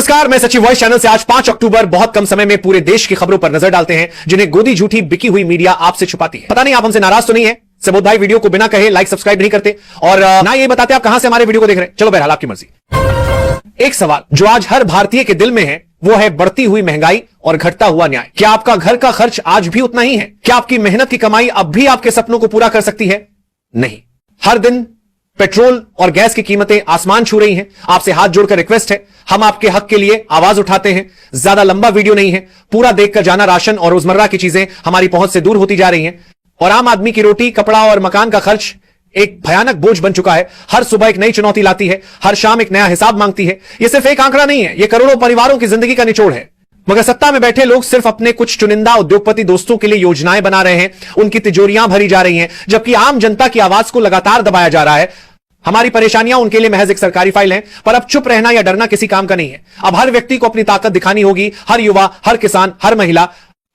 नमस्कार, मैं सचिव वॉइस चैनल से आज 5 अक्टूबर बहुत कम समय में पूरे देश की खबरों पर नजर डालते हैं जिन्हें गोदी झूठी बिकी हुई मीडिया आपसे छुपाती है। पता नहीं आप हमसे नाराज तो नहीं है? सबोध भाई वीडियो को बिना कहे लाइक सब्सक्राइब नहीं करते और ना ये बताते आप कहां से हमारे वीडियो को देख रहे हैं। चलो बहरहाल आपकी मर्जी। एक सवाल जो आज हर भारतीय के दिल में है वो है बढ़ती हुई महंगाई और घटता हुआ न्याय। क्या आपका घर का खर्च आज भी उतना ही है? क्या आपकी मेहनत की कमाई अब भी आपके सपनों को पूरा कर सकती है? नहीं। हर दिन पेट्रोल और गैस की कीमतें आसमान छू रही हैं। आपसे हाथ जोड़कर रिक्वेस्ट है, हम आपके हक के लिए आवाज उठाते हैं। ज्यादा लंबा वीडियो नहीं है, पूरा देखकर जाना। राशन और रोजमर्रा की चीजें हमारी पहुंच से दूर होती जा रही हैं और आम आदमी की रोटी, कपड़ा और मकान का खर्च एक भयानक बोझ बन चुका है। हर सुबह एक नई चुनौती लाती है, हर शाम एक नया हिसाब मांगती है। यह सिर्फ एक आंकड़ा नहीं है, यह करोड़ों परिवारों की जिंदगी का निचोड़ है। मगर सत्ता में बैठे लोग सिर्फ अपने कुछ चुनिंदा उद्योगपति दोस्तों के लिए योजनाएं बना रहे हैं, उनकी तिजोरियां भरी जा रही हैं, जबकि आम जनता की आवाज को लगातार दबाया जा रहा है। हमारी परेशानियां उनके लिए महज एक सरकारी फाइल है, पर अब चुप रहना या डरना किसी काम का नहीं है। अब हर व्यक्ति को अपनी ताकत दिखानी होगी, हर युवा, हर किसान, हर महिला,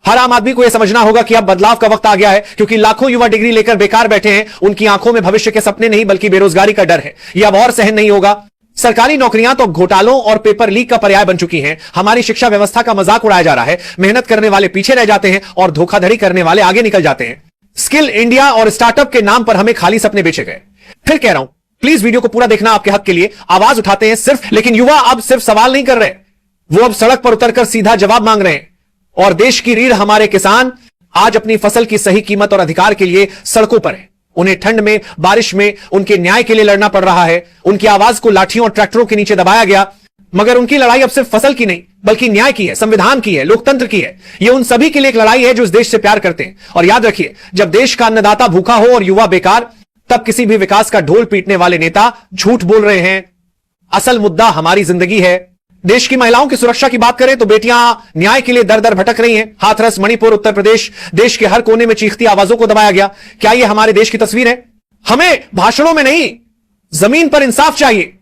हर आम आदमी को यह समझना होगा कि अब बदलाव का वक्त आ गया है, क्योंकि लाखों युवा डिग्री लेकर बेकार बैठे हैं। उनकी आंखों में भविष्य के सपने नहीं बल्कि बेरोजगारी का डर है। यह अब और सहन नहीं होगा। सरकारी नौकरियां तो घोटालों और पेपर लीक का पर्याय बन चुकी हैं। हमारी शिक्षा व्यवस्था का मजाक उड़ाया जा रहा है। मेहनत करने वाले पीछे रह जाते हैं और धोखाधड़ी करने वाले आगे निकल जाते हैं। स्किल इंडिया और स्टार्टअप के नाम पर हमें खाली सपने बेचे गए। फिर कह रहा हूं, प्लीज वीडियो को पूरा देखना, आपके हक के लिए आवाज उठाते हैं सिर्फ। लेकिन युवा अब सिर्फ सवाल नहीं कर रहे, वो अब सड़क पर उतरकर सीधा जवाब मांग रहे हैं। और देश की रीढ़ हमारे किसान आज अपनी फसल की सही कीमत और अधिकार के लिए सड़कों पर है। उन्हें ठंड में, बारिश में उनके न्याय के लिए लड़ना पड़ रहा है। उनकी आवाज को लाठियों और ट्रैक्टरों के नीचे दबाया गया, मगर उनकी लड़ाई अब सिर्फ फसल की नहीं बल्कि न्याय की है, संविधान की है, लोकतंत्र की है। यह उन सभी के लिए एक लड़ाई है जो इस देश से प्यार करते हैं। और याद रखिए, जब देश का अन्नदाता भूखा हो और युवा बेकार, तब किसी भी विकास का ढोल पीटने वाले नेता झूठ बोल रहे हैं। असल मुद्दा हमारी जिंदगी है। देश की महिलाओं की सुरक्षा की बात करें तो बेटियां न्याय के लिए दर दर भटक रही हैं। हाथरस, मणिपुर, उत्तर प्रदेश, देश के हर कोने में चीखती आवाजों को दबाया गया। क्या यह हमारे देश की तस्वीर है? हमें भाषणों में नहीं, जमीन पर इंसाफ चाहिए।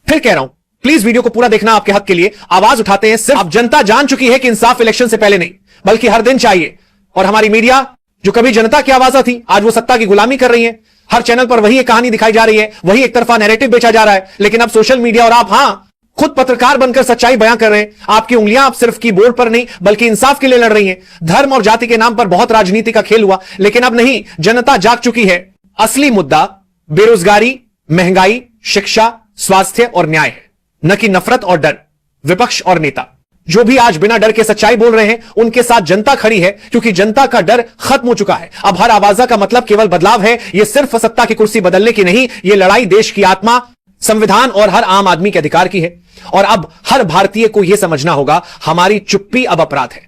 फिर कह रहा हूं, प्लीज वीडियो को पूरा देखना, आपके हक के लिए आवाज उठाते हैं सिर्फ। अब जनता जान चुकी है कि इंसाफ इलेक्शन से पहले नहीं बल्कि हर दिन चाहिए। और हमारी मीडिया जो कभी जनता की आवाज थी, आज वो सत्ता की गुलामी कर रही है। हर चैनल पर वही एक कहानी दिखाई जा रही है, वही एक तरफा नैरेटिव बेचा जा रहा है। लेकिन अब सोशल मीडिया और आप खुद पत्रकार बनकर सच्चाई बयां कर रहे हैं। आपकी उंगलियां अब सिर्फ कीबोर्ड पर नहीं बल्कि इंसाफ के लिए लड़ रही हैं। धर्म और जाति के नाम पर बहुत राजनीति का खेल हुआ, लेकिन अब नहीं, जनता जाग चुकी है। असली मुद्दा बेरोजगारी, महंगाई, शिक्षा, स्वास्थ्य और न्याय है, न कि नफरत और डर, विपक्ष और नेता। जो भी आज बिना डर के सच्चाई बोल रहे हैं, उनके साथ जनता खड़ी है, क्योंकि जनता का डर खत्म हो चुका है। अब हर आवाजा का मतलब केवल बदलाव है। यह सिर्फ सत्ता की कुर्सी बदलने की नहीं, यह लड़ाई देश की आत्मा, संविधान और हर आम आदमी के अधिकार की है। और अब हर भारतीय को यह समझना होगा, हमारी चुप्पी अब अपराध है।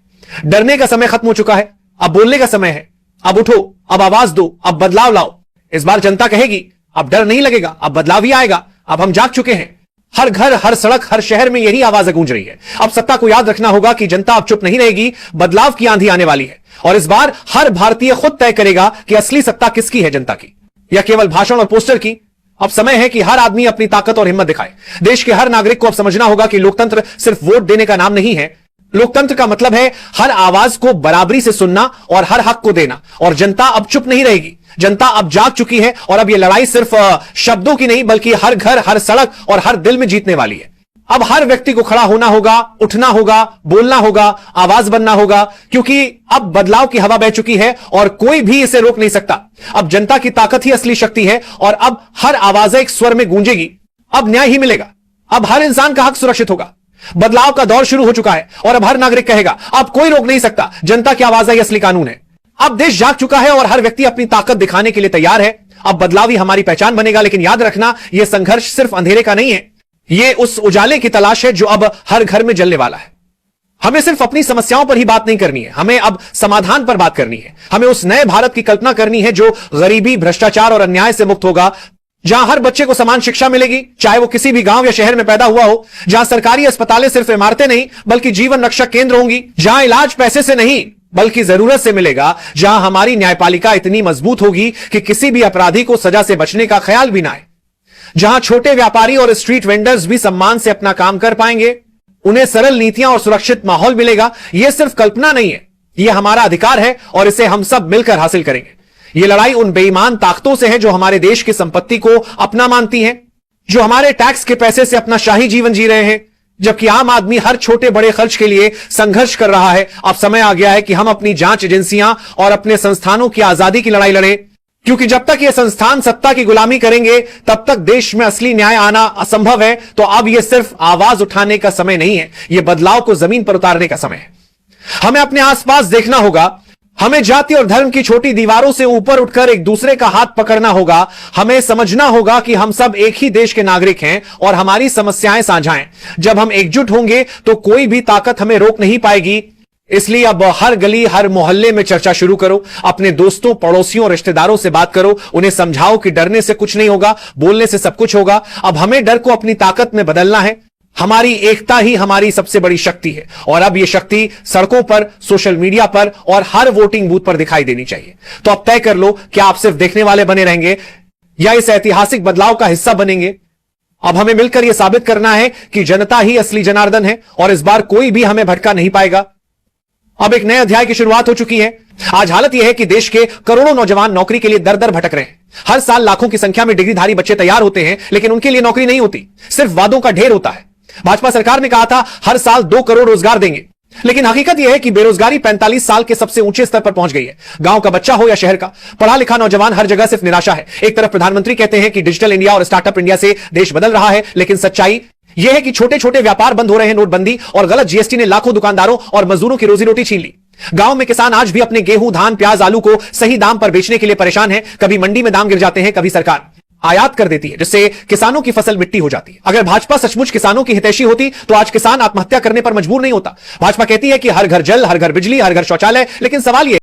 डरने का समय खत्म हो चुका है, अब बोलने का समय है। अब उठो, अब आवाज दो, अब बदलाव लाओ। इस बार जनता कहेगी, अब डर नहीं लगेगा, अब बदलाव ही आएगा। अब हम जाग चुके हैं। हर घर, हर सड़क, हर शहर में यही आवाज गूंज रही है। अब सत्ता को याद रखना होगा कि जनता अब चुप नहीं रहेगी। बदलाव की आंधी आने वाली है और इस बार हर भारतीय खुद तय करेगा कि असली सत्ता किसकी है, जनता की या केवल भाषण और पोस्टर की। अब समय है कि हर आदमी अपनी ताकत और हिम्मत दिखाए। देश के हर नागरिक को अब समझना होगा कि लोकतंत्र सिर्फ वोट देने का नाम नहीं है। लोकतंत्र का मतलब है हर आवाज को बराबरी से सुनना और हर हक को देना। और जनता अब चुप नहीं रहेगी। जनता अब जाग चुकी है और अब यह लड़ाई सिर्फ शब्दों की नहीं बल्कि हर घर, हर सड़क और हर दिल में जीतने वाली है। अब हर व्यक्ति को खड़ा होना होगा, उठना होगा, बोलना होगा, आवाज बनना होगा, क्योंकि अब बदलाव की हवा बह चुकी है और कोई भी इसे रोक नहीं सकता। अब जनता की ताकत ही असली शक्ति है और अब हर आवाज एक स्वर में गूंजेगी। अब न्याय ही मिलेगा। अब हर इंसान का हक सुरक्षित होगा। बदलाव का दौर शुरू हो चुका है और अब हर नागरिक कहेगा, अब कोई रोक नहीं सकता, जनता की आवाज है, असली कानून है। अब देश जाग चुका है और हर व्यक्ति अपनी ताकत दिखाने के लिए तैयार है। अब बदलाव ही हमारी पहचान बनेगा। लेकिन याद रखना, यह संघर्ष सिर्फ अंधेरे का नहीं है, यह उस उजाले की तलाश है जो अब हर घर में जलने वाला है। हमें सिर्फ अपनी समस्याओं पर ही बात नहीं करनी है, हमें अब समाधान पर बात करनी है। हमें उस नए भारत की कल्पना करनी है जो गरीबी, भ्रष्टाचार और अन्याय से मुक्त होगा, जहां हर बच्चे को समान शिक्षा मिलेगी, चाहे वो किसी भी गांव या शहर में पैदा हुआ हो, जहां सरकारी अस्पतालें सिर्फ इमारतें नहीं बल्कि जीवन रक्षक केंद्र होंगी, जहां इलाज पैसे से नहीं बल्कि जरूरत से मिलेगा, जहां हमारी न्यायपालिका इतनी मजबूत होगी कि किसी भी अपराधी को सजा से बचने का ख्याल भी ना आए, जहां छोटे व्यापारी और स्ट्रीट वेंडर्स भी सम्मान से अपना काम कर पाएंगे, उन्हें सरल नीतियां और सुरक्षित माहौल मिलेगा। यह सिर्फ कल्पना नहीं है, यह हमारा अधिकार है और इसे हम सब मिलकर हासिल करेंगे। यह लड़ाई उन बेईमान ताकतों से है जो हमारे देश की संपत्ति को अपना मानती हैं, जो हमारे टैक्स के पैसे से अपना शाही जीवन जी रहे हैं, जबकि आम आदमी हर छोटे बड़े खर्च के लिए संघर्ष कर रहा है। अब समय आ गया है कि हम अपनी जांच एजेंसियां और अपने संस्थानों की आजादी की लड़ाई लड़ें, क्योंकि जब तक ये संस्थान सत्ता की गुलामी करेंगे तब तक देश में असली न्याय आना असंभव है। तो अब यह सिर्फ आवाज उठाने का समय नहीं है, यह बदलाव को जमीन पर उतारने का समय है। हमें अपने आसपास देखना होगा, हमें जाति और धर्म की छोटी दीवारों से ऊपर उठकर एक दूसरे का हाथ पकड़ना होगा। हमें समझना होगा कि हम सब एक ही देश के नागरिक हैं और हमारी समस्याएं साझा हैं। जब हम एकजुट होंगे तो कोई भी ताकत हमें रोक नहीं पाएगी। इसलिए अब हर गली हर मोहल्ले में चर्चा शुरू करो, अपने दोस्तों पड़ोसियों रिश्तेदारों से बात करो, उन्हें समझाओ कि डरने से कुछ नहीं होगा, बोलने से सब कुछ होगा। अब हमें डर को अपनी ताकत में बदलना है। हमारी एकता ही हमारी सबसे बड़ी शक्ति है और अब यह शक्ति सड़कों पर, सोशल मीडिया पर और हर वोटिंग बूथ पर दिखाई देनी चाहिए। तो अब तय कर लो, क्या आप सिर्फ देखने वाले बने रहेंगे या इस ऐतिहासिक बदलाव का हिस्सा बनेंगे। अब हमें मिलकर यह साबित करना है कि जनता ही असली जनार्दन है और इस बार कोई भी हमें भटका नहीं पाएगा। अब एक नए अध्याय की शुरुआत हो चुकी है। आज हालत यह है कि देश के करोड़ों नौजवान नौकरी के लिए दर दर भटक रहे हैं। हर साल लाखों की संख्या में डिग्रीधारी बच्चे तैयार होते हैं, लेकिन उनके लिए नौकरी नहीं होती, सिर्फ वादों का ढेर होता है। भाजपा सरकार ने कहा था हर साल 2 करोड़ रोजगार देंगे, लेकिन हकीकत यह है कि बेरोजगारी 45 साल के सबसे ऊंचे स्तर पर पहुंच गई है। गांव का बच्चा हो या शहर का, पढ़ा लिखा नौजवान हर जगह सिर्फ निराशा है। एक तरफ प्रधानमंत्री कहते हैं कि डिजिटल इंडिया और स्टार्टअप इंडिया से देश बदल रहा है, लेकिन सच्चाई यह है कि छोटे छोटे व्यापार बंद हो रहे हैं। नोटबंदी और गलत जीएसटी ने लाखों दुकानदारों और मजदूरों की रोजी रोटी छीन ली। गांव में किसान आज भी अपने गेहूं, धान, प्याज, आलू को सही दाम पर बेचने के लिए परेशान है। कभी मंडी में दाम गिर जाते हैं, कभी सरकार आयात कर देती है, जिससे किसानों की फसल मिट्टी हो जाती है। अगर भाजपा सचमुच किसानों की हितैषी होती तो आज किसान आत्महत्या करने पर मजबूर नहीं होता। भाजपा कहती है कि हर घर जल, हर घर बिजली, हर घर शौचालय, लेकिन सवाल यह